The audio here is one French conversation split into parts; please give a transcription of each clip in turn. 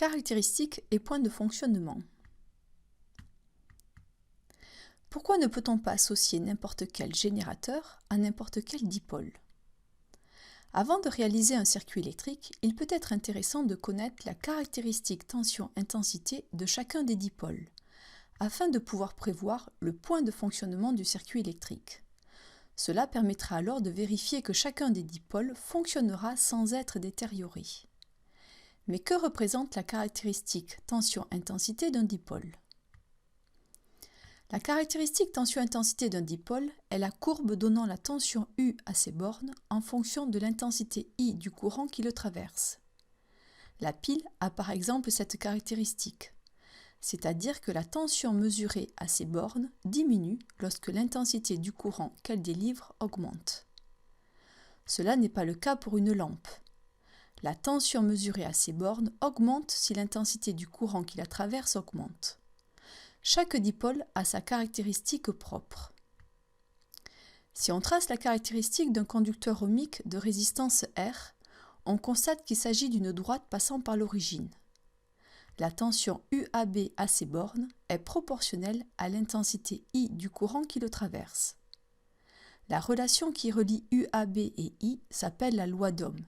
Caractéristiques et points de fonctionnement. Pourquoi ne peut-on pas associer n'importe quel générateur à n'importe quel dipôle? Avant de réaliser un circuit électrique, il peut être intéressant de connaître la caractéristique tension-intensité de chacun des dipôles, afin de pouvoir prévoir le point de fonctionnement du circuit électrique. Cela permettra alors de vérifier que chacun des dipôles fonctionnera sans être détérioré. Mais que représente la caractéristique tension-intensité d'un dipôle? La caractéristique tension-intensité d'un dipôle est la courbe donnant la tension U à ses bornes en fonction de l'intensité I du courant qui le traverse. La pile a par exemple cette caractéristique, c'est-à-dire que la tension mesurée à ses bornes diminue lorsque l'intensité du courant qu'elle délivre augmente. Cela n'est pas le cas pour une lampe. La tension mesurée à ses bornes augmente si l'intensité du courant qui la traverse augmente. Chaque dipôle a sa caractéristique propre. Si on trace la caractéristique d'un conducteur ohmique de résistance R, on constate qu'il s'agit d'une droite passant par l'origine. La tension UAB à ses bornes est proportionnelle à l'intensité I du courant qui le traverse. La relation qui relie UAB et I s'appelle la loi d'Ohm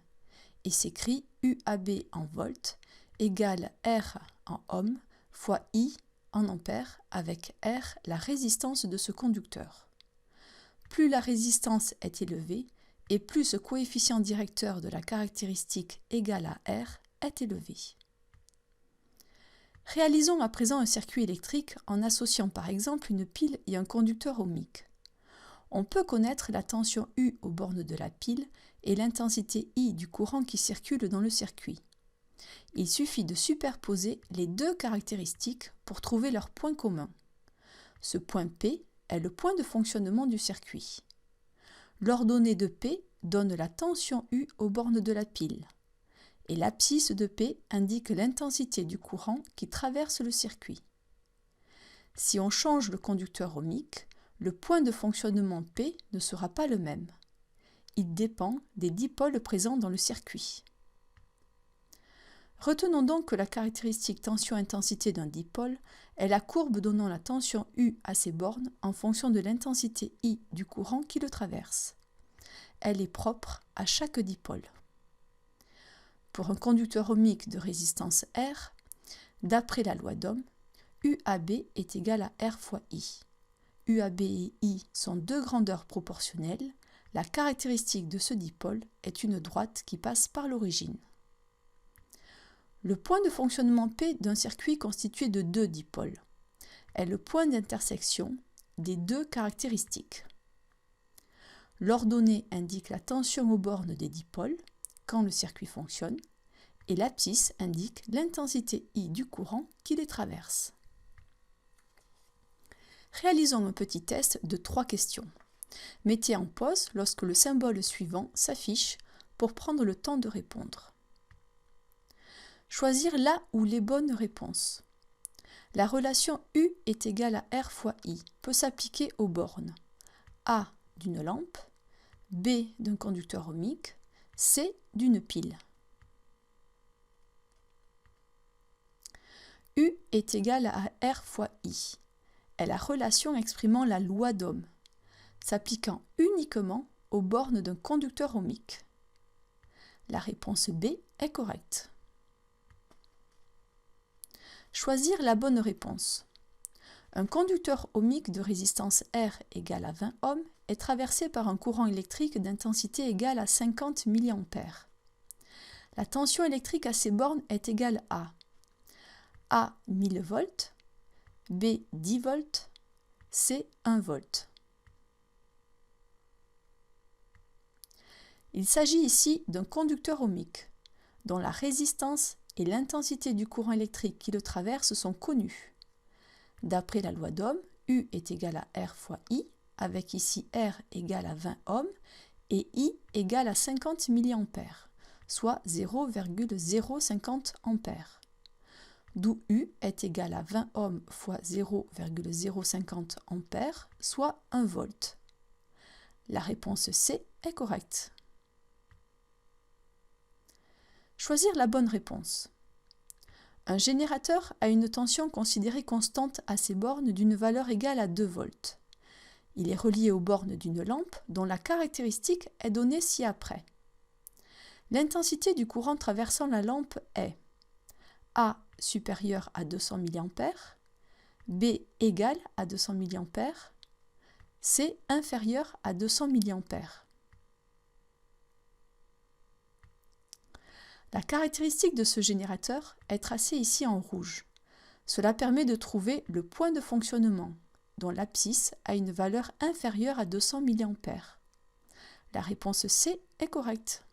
et s'écrit UAB en volts égale R en ohms fois I en ampères avec R la résistance de ce conducteur. Plus la résistance est élevée et plus ce coefficient directeur de la caractéristique égal à R est élevé. Réalisons à présent un circuit électrique en associant par exemple une pile et un conducteur ohmique. On peut connaître la tension U aux bornes de la pile et l'intensité I du courant qui circule dans le circuit. Il suffit de superposer les deux caractéristiques pour trouver leur point commun. Ce point P est le point de fonctionnement du circuit. L'ordonnée de P donne la tension U aux bornes de la pile. Et l'abscisse de P indique l'intensité du courant qui traverse le circuit. Si on change le conducteur ohmique, le point de fonctionnement P ne sera pas le même. Il dépend des dipôles présents dans le circuit. Retenons donc que la caractéristique tension-intensité d'un dipôle est la courbe donnant la tension U à ses bornes en fonction de l'intensité I du courant qui le traverse. Elle est propre à chaque dipôle. Pour un conducteur ohmique de résistance R, d'après la loi d'Ohm, UAB est égal à R fois I. UAB et I sont deux grandeurs proportionnelles. La caractéristique de ce dipôle est une droite qui passe par l'origine. Le point de fonctionnement P d'un circuit constitué de deux dipôles est le point d'intersection des deux caractéristiques. L'ordonnée indique la tension aux bornes des dipôles quand le circuit fonctionne et l'abscisse indique l'intensité I du courant qui les traverse. Réalisons un petit test de 3 questions. Mettez en pause lorsque le symbole suivant s'affiche pour prendre le temps de répondre. Choisir la ou les bonnes réponses. La relation U est égale à R fois I peut s'appliquer aux bornes A d'une lampe, B d'un conducteur ohmique, C d'une pile. U est égal à R fois I est la relation exprimant la loi d'Ohm, s'appliquant uniquement aux bornes d'un conducteur ohmique. La réponse B est correcte. Choisir la bonne réponse. Un conducteur ohmique de résistance R égale à 20 ohms est traversé par un courant électrique d'intensité égale à 50 mA. La tension électrique à ces bornes est égale à A 1000 volts, B 10 volts, C 1 volt. Il s'agit ici d'un conducteur ohmique dont la résistance et l'intensité du courant électrique qui le traverse sont connues. D'après la loi d'Ohm, U est égal à R fois I, avec ici R égale à 20 ohms et I égale à 50 mA, soit 0,050 ampères. D'où U est égal à 20 ohms fois 0,050 ampères, soit 1 volt. La réponse C est correcte. Choisir la bonne réponse. Un générateur a une tension considérée constante à ses bornes d'une valeur égale à 2 volts. Il est relié aux bornes d'une lampe dont la caractéristique est donnée ci-après. L'intensité du courant traversant la lampe est A supérieur à 200 mA, B égale à 200 mA, C inférieur à 200 mA. La caractéristique de ce générateur est tracée ici en rouge. Cela permet de trouver le point de fonctionnement, dont l'abscisse a une valeur inférieure à 200 mA. La réponse C est correcte.